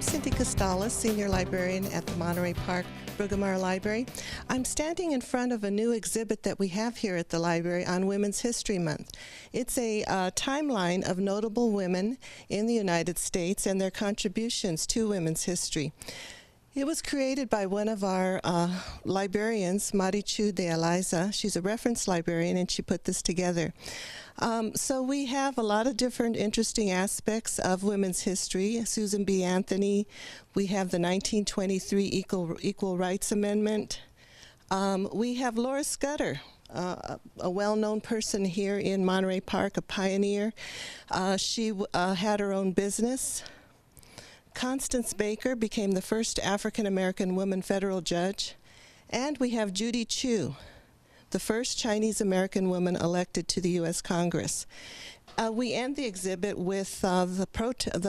Cindy Costales, Senior Librarian at the Monterey Park Bruggemeyer Library. I'm standing in front of a new exhibit that we have here at the library on Women's History Month. It's a timeline of notable women in the United States and their contributions to women's history. It was created by one of our librarians, Marichu de Eliza. She's a reference librarian, and she put this together. So we have a lot of different interesting aspects of women's history. Susan B. Anthony. We have the 1923 Equal Rights Amendment. We have Laura Scudder, a well-known person here in Monterey Park, a pioneer. She had her own business. Constance Baker became the first African-American woman federal judge. And we have Judy Chu, the first Chinese-American woman elected to the U.S. Congress. We end the exhibit with the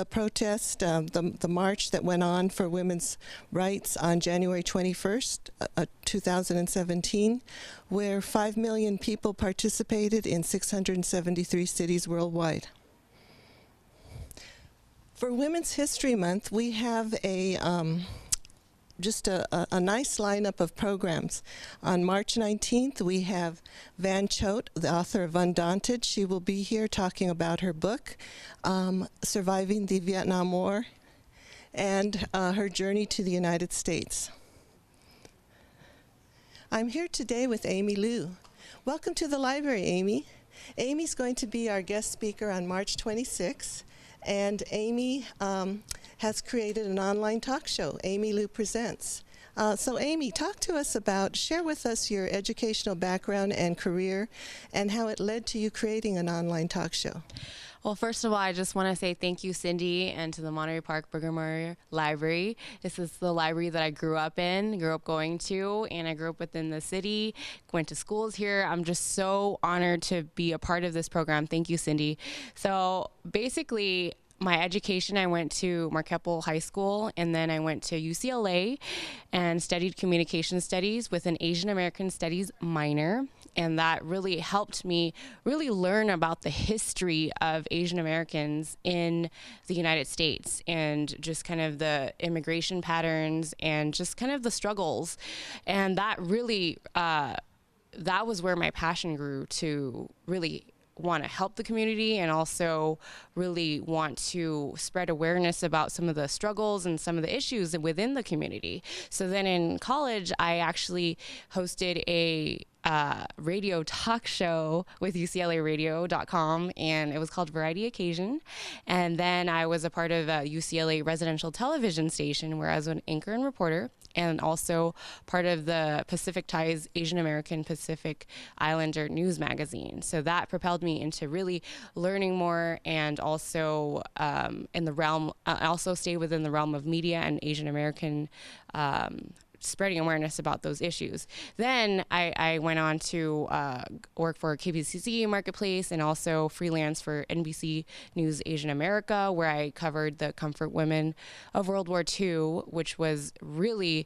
protest, the march that went on for women's rights on January 21st, 2017, where 5 million people participated in 673 cities worldwide. For Women's History Month, we have just a nice lineup of programs. On March 19th, we have Van Choat, the author of Undaunted. She will be here talking about her book, Surviving the Vietnam War, and her journey to the United States. I'm here today with Amy Lieu. Welcome to the library, Amy. Amy's going to be our guest speaker on March 26th. And Amy has created an online talk show, Amy Lieu Presents. So Amy, talk to us about, share with us your educational background and career and how it led to you creating an online talk show. Well, first of all, I just want to say thank you, Cindy, and to the Monterey Park Bruggemeyer Library. This is the library that I grew up going to, and I grew up within the city, went to schools here. I'm just so honored to be a part of this program. Thank you, Cindy. So basically, my education, I went to Marquette High School, and then I went to UCLA and studied communication studies with an Asian American Studies minor. And that really helped me really learn about the history of Asian Americans in the United States and just kind of the immigration patterns and just kind of the struggles. And that really, that was where my passion grew to really want to help the community and also really want to spread awareness about some of the struggles and some of the issues within the community. So then in college, I actually hosted a radio talk show with UCLAradio.com, and it was called Variety Occasion. And then I was a part of a UCLA residential television station where I was an anchor and reporter, and also part of the Pacific Ties Asian American Pacific Islander news magazine. So that propelled me into really learning more, and also in the realm, also stay within the realm of media and Asian American spreading awareness about those issues. Then I went on to work for KPCC Marketplace and also freelance for NBC News Asian America, where I covered the comfort women of World War II, which was really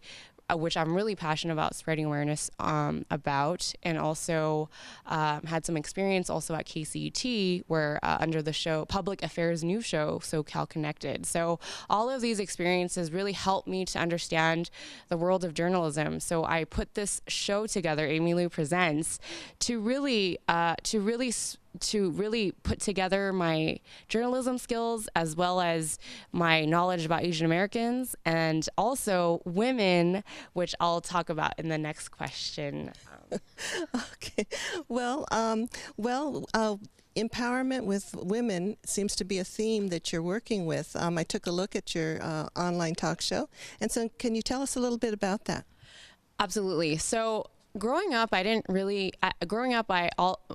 which I'm really passionate about spreading awareness about, and also had some experience also at KCET, where under the show Public Affairs News Show, SoCal Connected. So all of these experiences really helped me to understand the world of journalism. So I put this show together, Amy Lieu Presents, to really put together my journalism skills as well as my knowledge about Asian Americans and also women, which I'll talk about in the next question. Okay. Well, empowerment with women seems to be a theme that you're working with. I took a look at your online talk show, and so can you tell us a little bit about that? Absolutely. So growing up,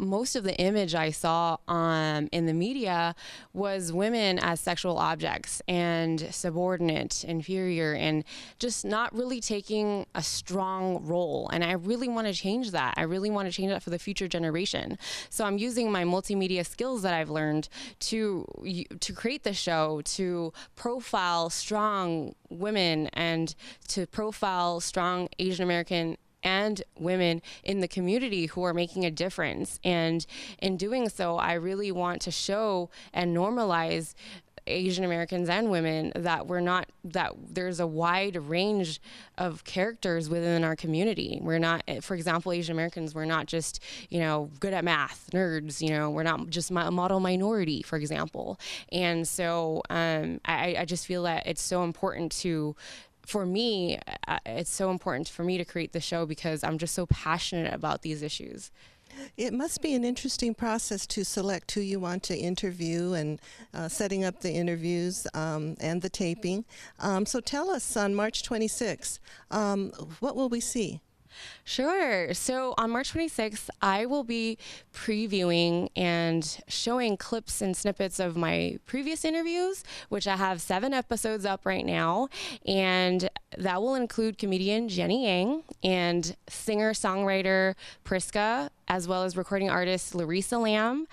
most of the image I saw in the media was women as sexual objects and subordinate, inferior, and just not really taking a strong role. And I really want to change that. I really want to change that for the future generation. So I'm using my multimedia skills that I've learned to create the show, to profile strong women and to profile strong Asian American and women in the community who are making a difference. And in doing so, I really want to show and normalize Asian Americans and women, that there's a wide range of characters within our community. We're not, for example, Asian Americans, we're not just, good at math, nerds, we're not just a model minority, for example. And so I just feel that it's so important for me to create the show because I'm just so passionate about these issues. It must be an interesting process to select who you want to interview and setting up the interviews and the taping. So tell us, on March 26th, what will we see? Sure. So on March 26th, I will be previewing and showing clips and snippets of my previous interviews, which I have 7 episodes up right now. And that will include comedian Jenny Yang and singer-songwriter Priska, as well as recording artist Larissa Lamb,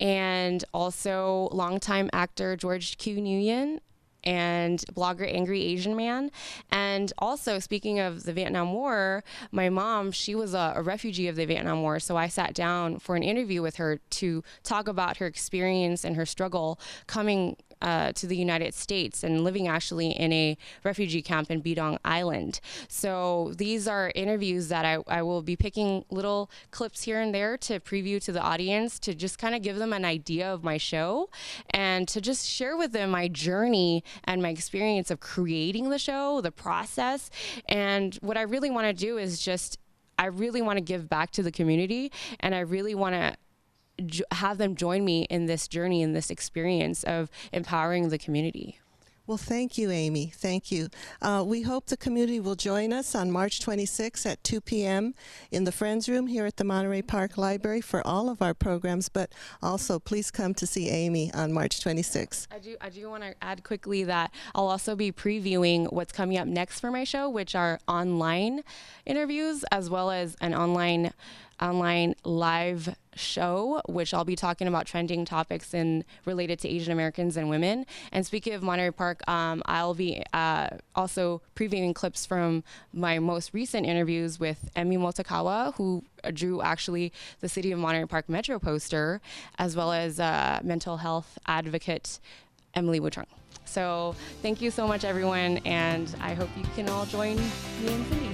and also longtime actor George Q. Nguyen, and blogger Angry Asian Man. And also, speaking of the Vietnam War, my mom, she was a refugee of the Vietnam War, so I sat down for an interview with her to talk about her experience and her struggle coming to the United States and living actually in a refugee camp in Bidong Island. So these are interviews that I will be picking little clips here and there to preview to the audience, to just kind of give them an idea of my show and to just share with them my journey and my experience of creating the show, the process. And what I really want to do is I really want to give back to the community, and I really want to have them join me in this journey, in this experience of empowering the community. Well, thank you, Amy. Thank you. We hope the community will join us on March 26th at 2 p.m. in the Friends Room here at the Monterey Park Library for all of our programs, but also please come to see Amy on March 26th. I do want to add quickly that I'll also be previewing what's coming up next for my show, which are online interviews, as well as an online live show, which I'll be talking about trending topics related to Asian Americans and women. And speaking of Monterey Park, I'll be also previewing clips from my most recent interviews with Emi Motokawa, who drew actually the City of Monterey Park Metro poster, as well as mental health advocate Emily Wu. So thank you so much, everyone, and I hope you can all join me and Cindy.